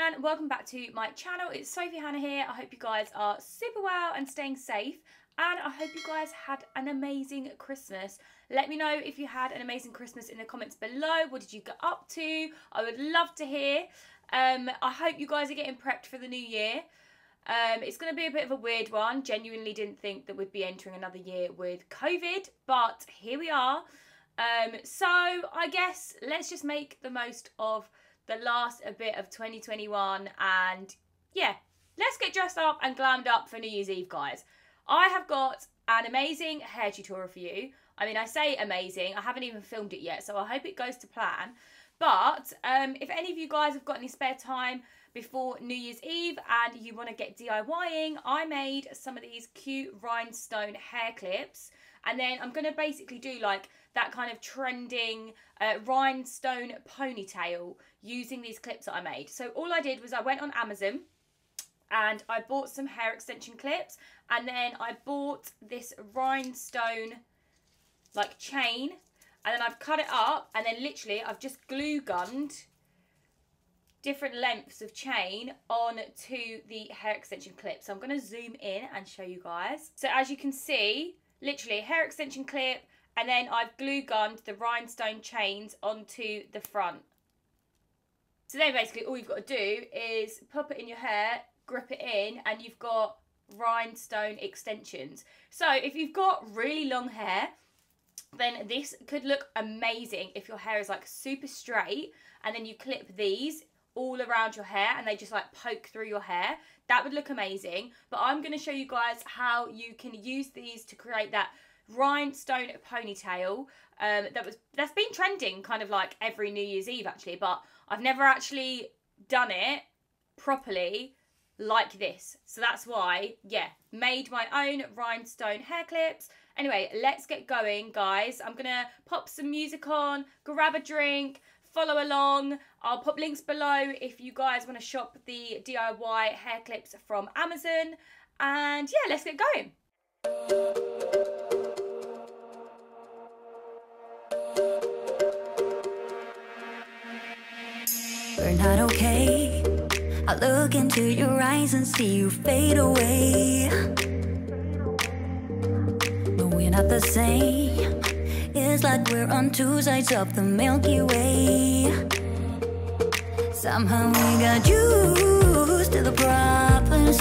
everyone, welcome back to my channel. It's Sophie here. I hope you guys are super well and staying safe, and I hope you guys had an amazing Christmas. Let me know if you had an amazing Christmas in the comments below. What did you get up to? I would love to hear. I hope you guys are getting prepped for the new year. It's going to be a bit of a weird one. Genuinely didn't think that we'd be entering another year with COVID, but here we are. So I guess let's just make the most of the last bit of 2021, and yeah, let's get dressed up and glammed up for New Year's Eve, guys. I have got an amazing hair tutorial for you. I mean, I say amazing, I haven't even filmed it yet, so I hope it goes to plan. But if any of you guys have got any spare time before New Year's Eve and you want to get DIYing, I made some of these cute rhinestone hair clips, and then I'm going to basically do like that kind of trending rhinestone ponytail using these clips that I made. So all I did was I went on Amazon and I bought some hair extension clips, and then I bought this rhinestone like chain, and then I've cut it up, and then literally I've just glue gunned different lengths of chain onto the hair extension clip. So I'm going to zoom in and show you guys. So as you can see, literally a hair extension clip, and then I've glue gunned the rhinestone chains onto the front. So then basically all you've got to do is pop it in your hair, grip it in, and you've got rhinestone extensions. So if you've got really long hair, then this could look amazing if your hair is like super straight, and then you clip these all around your hair and they just like poke through your hair. That would look amazing. But I'm going to show you guys how you can use these to create that rhinestone ponytail that's been trending kind of like every New Year's Eve actually, but I've never actually done it properly like this. So that's why, yeah, made my own rhinestone hair clips. Anyway, let's get going, guys. I'm gonna pop some music on, grab a drink, follow along. I'll pop links below if you guys want to shop the DIY hair clips from Amazon. And yeah, let's get going. We're not okay. I look into your eyes and see you fade away. But we're not the same. It's like we're on two sides of the Milky Way. Somehow we got used to the problems.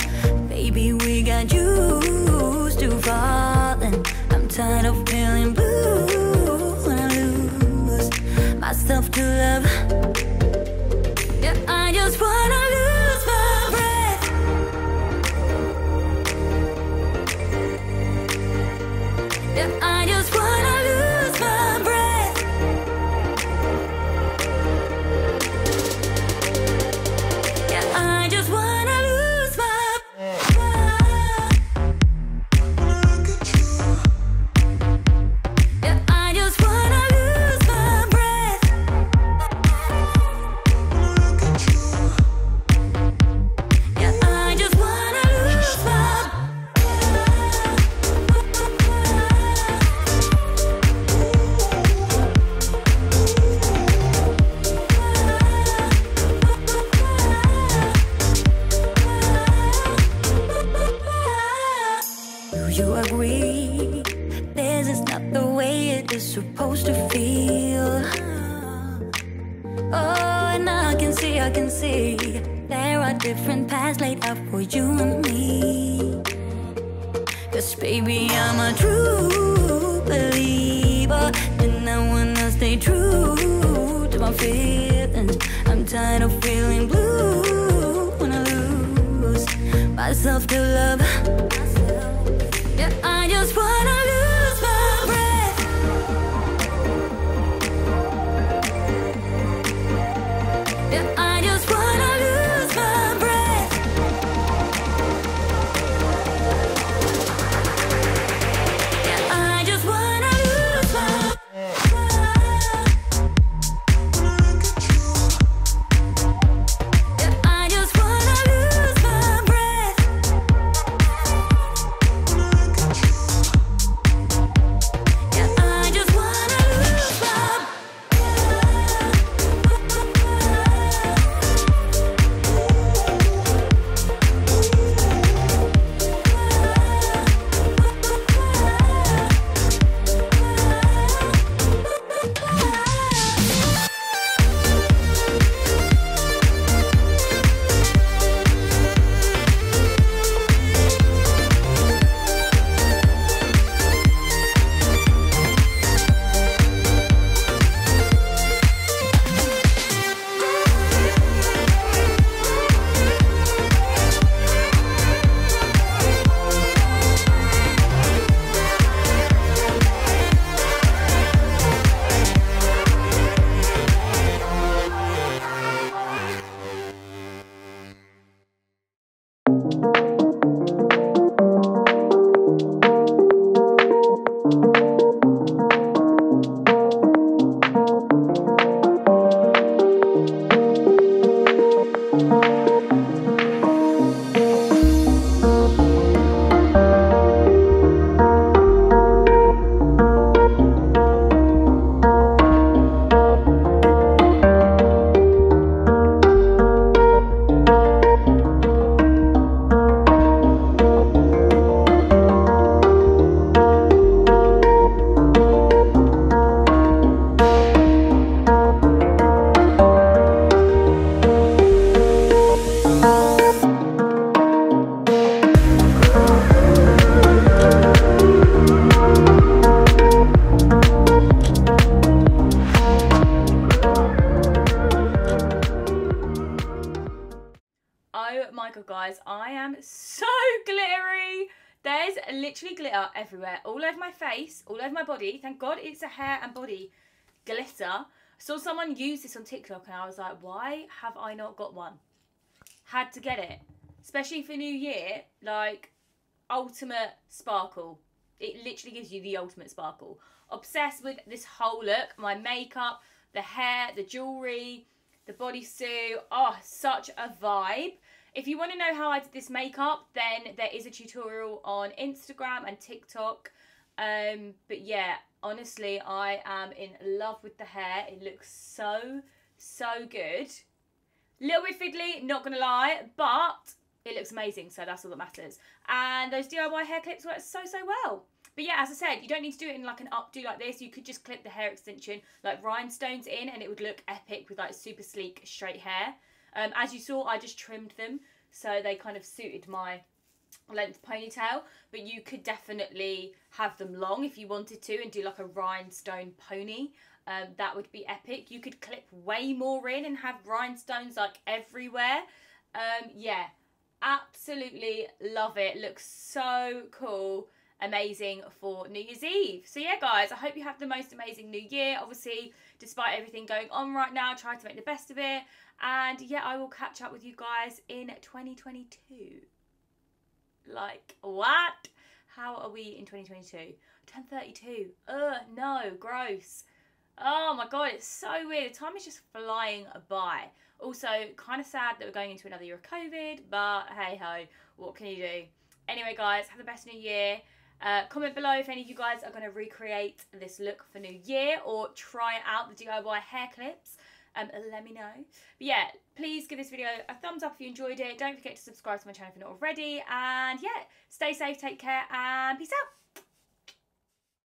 Baby, we got used to falling. I'm tired of feeling blue when I lose myself to love. Yeah, I just wanna lose my breath. Yeah, I just wanna lose my breath. Yeah, I just wanna lose my breath. Yeah, I just wanna lose my breath. Yeah, I just wanna lose my Do you agree? This is not the way it is supposed to feel. Oh, and I can see there are different paths laid out for you and me. 'Cause baby, I'm a true believer, and I wanna stay true to my feelings. I'm tired of feeling blue when I lose myself to love. Yeah, I just wanna lose my breath. Yeah, I just wanna lose my breath. Yeah, I just wanna lose my Yeah, I just wanna lose my breath. Yeah, I just wanna lose my my God, guys, I am so glittery. There's literally glitter everywhere, all over my face, all over my body. Thank God it's a hair and body glitter. I saw someone use this on TikTok and I was like, why have I not got one? Had to get it. Especially for New Year, like, ultimate sparkle. It literally gives you the ultimate sparkle. Obsessed with this whole look. My makeup, the hair, the jewellery, the bodysuit. Oh, such a vibe. If you want to know how I did this makeup, then there is a tutorial on Instagram and TikTok. But yeah, honestly, I am in love with the hair. It looks so, so good. Little bit fiddly, not going to lie, but it looks amazing, so that's all that matters. And those DIY hair clips work so, so well. But yeah, as I said, you don't need to do it in like an updo like this. You could just clip the hair extension like rhinestones in and it would look epic with like super sleek straight hair. As you saw, I just trimmed them so they kind of suited my length ponytail. But you could definitely have them long if you wanted to and do like a rhinestone pony. That would be epic. You could clip way more in and have rhinestones like everywhere. Yeah, absolutely love it. Looks so cool. Amazing for New Year's Eve. So yeah, guys, I hope you have the most amazing New Year. Obviously, despite everything going on right now, try to make the best of it. And yeah, I will catch up with you guys in 2022. Like, what? How are we in 2022? 10:32. Ugh, no, gross. Oh my God, it's so weird. The time is just flying by. Also, kind of sad that we're going into another year of COVID, but hey ho, what can you do? Anyway, guys, have the best New Year. Comment below if any of you guys are going to recreate this look for New Year or try out the DIY hair clips. Let me know. But yeah, please give this video a thumbs up if you enjoyed it. Don't forget to subscribe to my channel if you're not already. And yeah, stay safe, take care, and peace out.